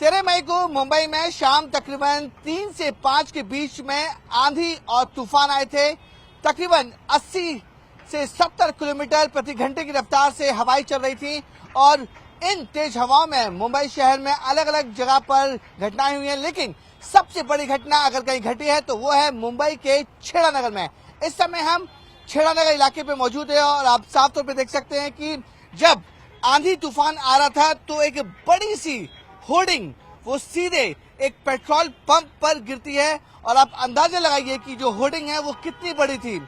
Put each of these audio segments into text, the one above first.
13 मई को मुंबई में शाम तकरीबन 3 से 5 के बीच में आंधी और तूफान आए थे। तकरीबन 80 से 70 किलोमीटर प्रति घंटे की रफ्तार से हवाएं चल रही थी और इन तेज हवाओं में मुंबई शहर में अलग अलग जगह पर घटनाएं हुई हैं, लेकिन सबसे बड़ी घटना अगर कहीं घटी है तो वो है मुंबई के छेड़ा नगर में। इस समय हम छेड़ा नगर इलाके पे मौजूद है और आप साफ तौर पे देख सकते हैं कि जब आंधी तूफान आ रहा था तो एक बड़ी सी होर्डिंग वो सीधे एक पेट्रोल पंप पर गिरती है और आप अंदाजा लगाइए कि जो होर्डिंग है वो कितनी बड़ी थी।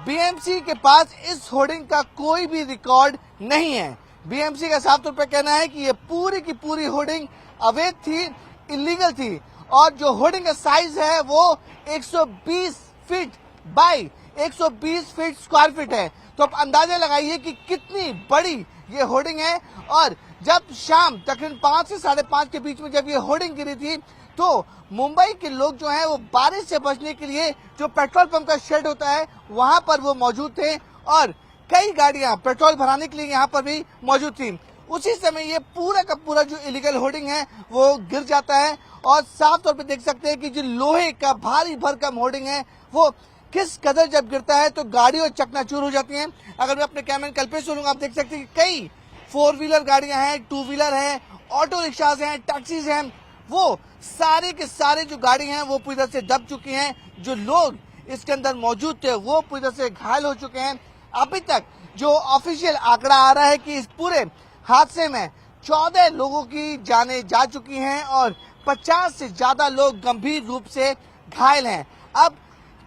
बीएमसी के पास इस होर्डिंग का कोई भी रिकॉर्ड नहीं है। बीएमसी का साफ तौर पर कहना है कि ये पूरी की पूरी होर्डिंग अवैध थी, इलीगल थी और जो होर्डिंग का साइज है वो 120 feet by 120 feet square feet है। तो आप अंदाजा लगाइए कि कितनी बड़ी ये होर्डिंग है। और जब शाम तकरीबन 5 से 5:30 के बीच में जब ये होर्डिंग गिरी थी तो मुंबई के लोग जो हैं वो बारिश से बचने के लिए जो पेट्रोल पंप का शेड होता है वहां पर वो मौजूद थे और कई गाड़ियां पेट्रोल भराने के लिए यहाँ पर भी मौजूद थी। उसी समय ये पूरा का पूरा जो इलीगल होर्डिंग है वो गिर जाता है और साफ तौर पे देख सकते हैं कि जो लोहे का भारी भरकम होर्डिंग है वो किस कदर जब गिरता है तो गाड़ियां चकनाचूर हो जाती हैं। अगर मैं अपने कैमरे कल्पेश लूंगा आप देख सकते हैं कि कई 4 व्हीलर गाड़ियां हैं, 2 व्हीलर हैं, ऑटो रिक्शाज हैं, टैक्सीज हैं, वो सारे के सारे जो गाड़ी हैं वो पूरी तरह से दब चुकी हैं। जो लोग इसके अंदर मौजूद थे वो पूरी तरह से घायल हो चुके हैं। अभी तक जो ऑफिशियल आंकड़ा आ रहा है कि इस पूरे हादसे में 14 लोगों की जानें जा चुकी हैं और 50 से ज्यादा लोग गंभीर रूप से घायल हैं। अब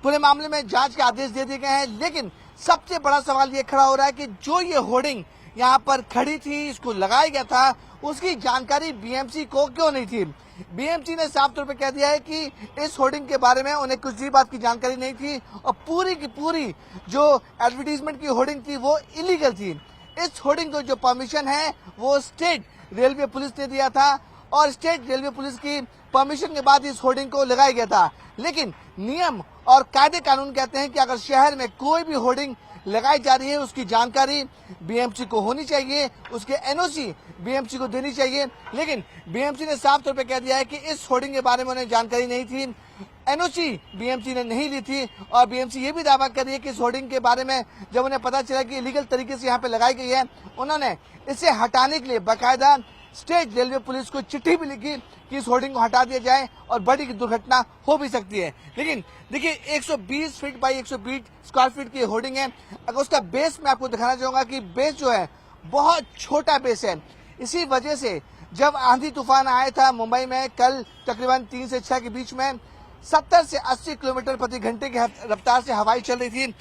पूरे मामले में जांच के आदेश दे दिए गए हैं, लेकिन सबसे बड़ा सवाल ये खड़ा हो रहा है कि जो ये होर्डिंग यहाँ पर खड़ी थी, इसको लगाया गया था, उसकी जानकारी बीएमसी को क्यों नहीं थी। बीएमसी ने साफ तौर पे कह दिया है कि इस होर्डिंग के बारे में उन्हें कुछ भी बात की जानकारी नहीं थी और पूरी की पूरी जो एडवर्टीजमेंट की होर्डिंग थी वो इलीगल थी। इस होर्डिंग को जो परमिशन है वो स्टेट रेलवे पुलिस ने दिया था और स्टेट रेलवे पुलिस की परमिशन के बाद इस होर्डिंग को लगाया गया था। लेकिन नियम और कायदे कानून कहते हैं कि अगर शहर में कोई भी होर्डिंग लगाई जा रही है उसकी जानकारी बीएमसी को होनी चाहिए, उसके एनओसी बीएमसी को देनी चाहिए। लेकिन बीएमसी ने साफ तौर पे कह दिया है कि इस होर्डिंग के बारे में उन्हें जानकारी नहीं थी, एनओसी बीएमसी ने नहीं ली थी और बीएमसी ये भी दावा कर रही है कि इस होर्डिंग के बारे में जब उन्हें पता चला कि इलीगल तरीके से यहाँ पे लगाई गई है, उन्होंने इसे हटाने के लिए बाकायदा स्टेट रेलवे पुलिस को चिट्ठी भी लिखी कि इस होर्डिंग को हटा दिया जाए और बड़ी दुर्घटना हो भी सकती है। लेकिन देखिए 120 फीट बाई 120 स्क्वायर फीट की होर्डिंग है। अगर उसका बेस मैं आपको दिखाना चाहूंगा कि बेस जो है बहुत छोटा बेस है। इसी वजह से जब आंधी तूफान आया था मुंबई में कल तकरीबन 3 से 6 के बीच में 70 से 80 किलोमीटर प्रति घंटे की रफ्तार से हवाएं चल रही थी।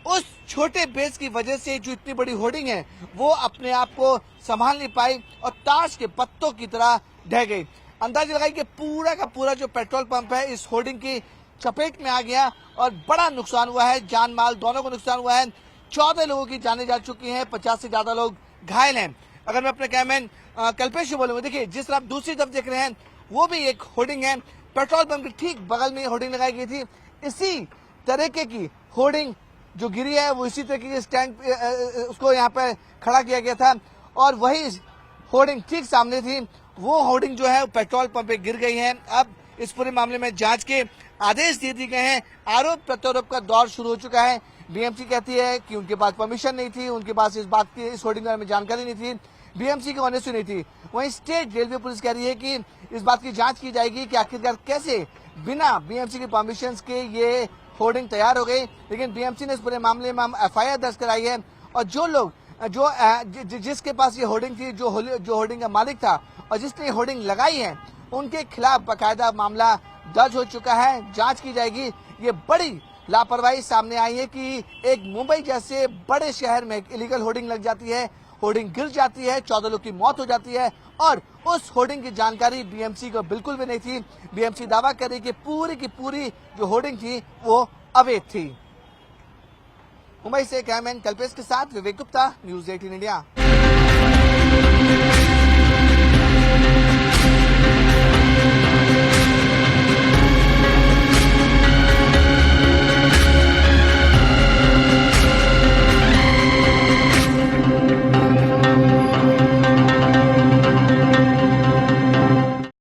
उस छोटे बेस की वजह से जो इतनी बड़ी होर्डिंग है वो अपने आप को संभाल नहीं पाई और ताश के पत्तों की तरह ढह गई। अंदाजा लगाई कि पूरा का पूरा जो पेट्रोल पंप है इस होर्डिंग की चपेट में आ गया और बड़ा नुकसान हुआ है, जान माल दोनों को नुकसान हुआ है। 14 लोगों की जानें जा चुकी हैं, 50 से ज्यादा लोग घायल हैं। अगर मैं अपने कैमरे कल्पेश बोलूंगा, देखिए जिस तरह आप दूसरी तरफ देख रहे हैं वो भी एक होर्डिंग है, पेट्रोल पंप के ठीक बगल में होर्डिंग लगाई गई थी। इसी तरीके की होर्डिंग जो गिरी है वो इसी तरीके के स्टैंड उसको यहाँ पे खड़ा किया गया था और वही होर्डिंग ठीक सामने थी। वो होर्डिंग जो है पेट्रोल पंप पे गिर गई है। अब इस पूरे मामले में जांच के आदेश दे दिए गए हैं। आरोप प्रत्यारोप का दौर शुरू हो चुका है। बीएमसी कहती है कि उनके पास परमिशन नहीं थी, उनके पास इस बात की इस होर्डिंग के बारे में जानकारी नहीं थी, बीएमसी की ऑनेस्टी नहीं थी। वहीं स्टेट रेलवे पुलिस कह रही है कि इस बात की जांच की जाएगी कि आखिरकार कैसे बिना बीएमसी की परमिशन के ये होर्डिंग तैयार हो गई। लेकिन बीएमसी ने इस पूरे मामले में एफआईआर दर्ज कराई है और जो लोग जिसके पास ये होर्डिंग थी, जो होर्डिंग का मालिक था और जिसने होर्डिंग लगाई है उनके खिलाफ बाकायदा मामला दर्ज हो चुका है, जांच की जाएगी। ये बड़ी लापरवाही सामने आई है कि एक मुंबई जैसे बड़े शहर में इलीगल होर्डिंग लग जाती है, होर्डिंग गिर जाती है, 14 लोग की मौत हो जाती है और उस होर्डिंग की जानकारी बीएमसी को बिल्कुल भी नहीं थी। बीएमसी दावा कर रही कि पूरी की पूरी जो होर्डिंग थी वो अवैध थी। मुंबई से कैमरामैन कल्पेश के साथ विवेक गुप्ता, न्यूज़ 18 इंडिया।